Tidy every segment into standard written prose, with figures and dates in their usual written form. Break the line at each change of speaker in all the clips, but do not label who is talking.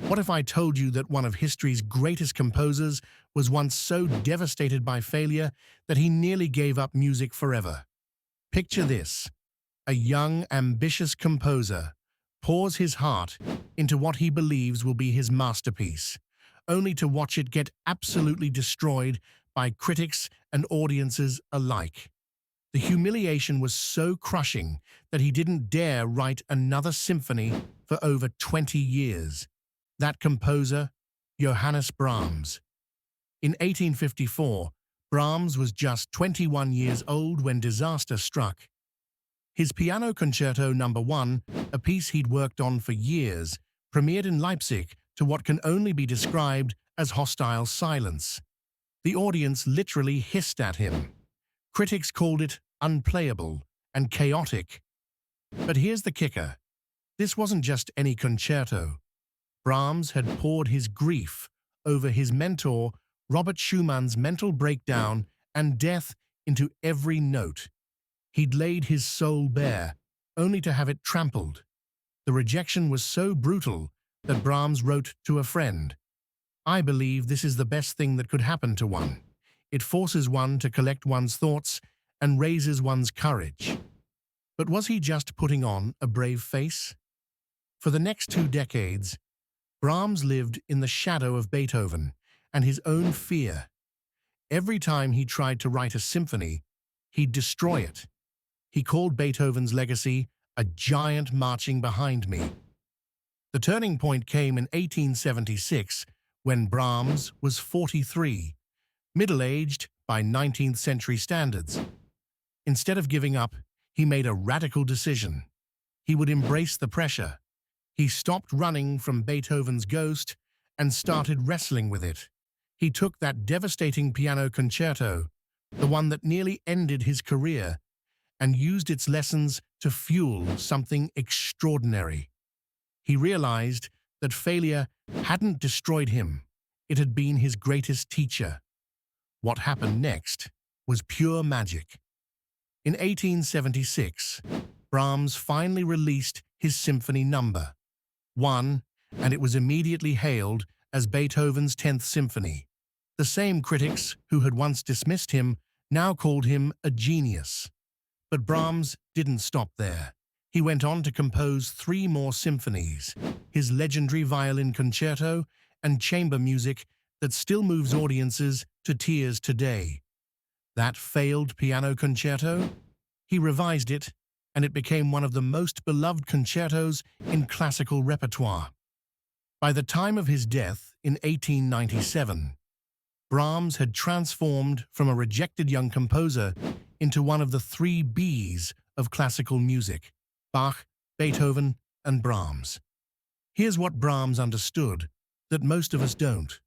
What if I told you that one of history's greatest composers was once so devastated by failure that he nearly gave up music forever? Picture this: a young, ambitious composer pours his heart into what he believes will be his masterpiece, only to watch it get absolutely destroyed by critics and audiences alike. The humiliation was so crushing that he didn't dare write another symphony for over 20 years. That composer, Johannes Brahms. In 1854, Brahms was just 21 years old when disaster struck. His Piano Concerto No. 1, a piece he'd worked on for years, premiered in Leipzig to what can only be described as hostile silence. The audience literally hissed at him. Critics called it unplayable and chaotic. But here's the kicker: this wasn't just any concerto. Brahms had poured his grief over his mentor, Robert Schumann's mental breakdown and death into every note. He'd laid his soul bare, only to have it trampled. The rejection was so brutal that Brahms wrote to a friend, "I believe this is the best thing that could happen to one. It forces one to collect one's thoughts and raises one's courage." But was he just putting on a brave face? For the next 2 decades, Brahms lived in the shadow of Beethoven and his own fear. Every time he tried to write a symphony, he'd destroy it. He called Beethoven's legacy a giant marching behind me. The turning point came in 1876 when Brahms was 43, middle-aged by 19th century standards. Instead of giving up, he made a radical decision. He would embrace the pressure. He stopped running from Beethoven's ghost and started wrestling with it. He took that devastating piano concerto, the one that nearly ended his career, and used its lessons to fuel something extraordinary. He realized that failure hadn't destroyed him. It had been his greatest teacher. What happened next was pure magic. In 1876, Brahms finally released his Symphony No. 1, and it was immediately hailed as Beethoven's 10th Symphony. The same critics who had once dismissed him now called him a genius. But Brahms didn't stop there. He went on to compose 3 more symphonies, his legendary violin concerto and chamber music that still moves audiences to tears today. That failed piano concerto? He revised it, and it became one of the most beloved concertos in classical repertoire. By the time of his death in 1897, Brahms had transformed from a rejected young composer into one of the 3 B's of classical music: Bach, Beethoven, and Brahms. Here's what Brahms understood that most of us don't.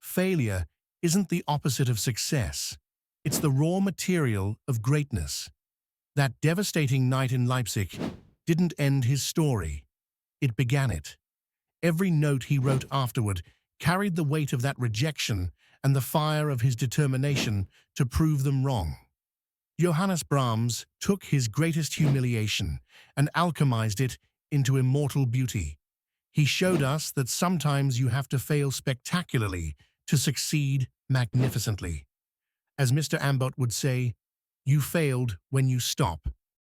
Failure isn't the opposite of success. It's the raw material of greatness. That devastating night in Leipzig didn't end his story. It began it. Every note he wrote afterward carried the weight of that rejection and the fire of his determination to prove them wrong. Johannes Brahms took his greatest humiliation and alchemized it into immortal beauty. He showed us that sometimes you have to fail spectacularly to succeed magnificently. As Mr. Ambot would say, you failed when you stop.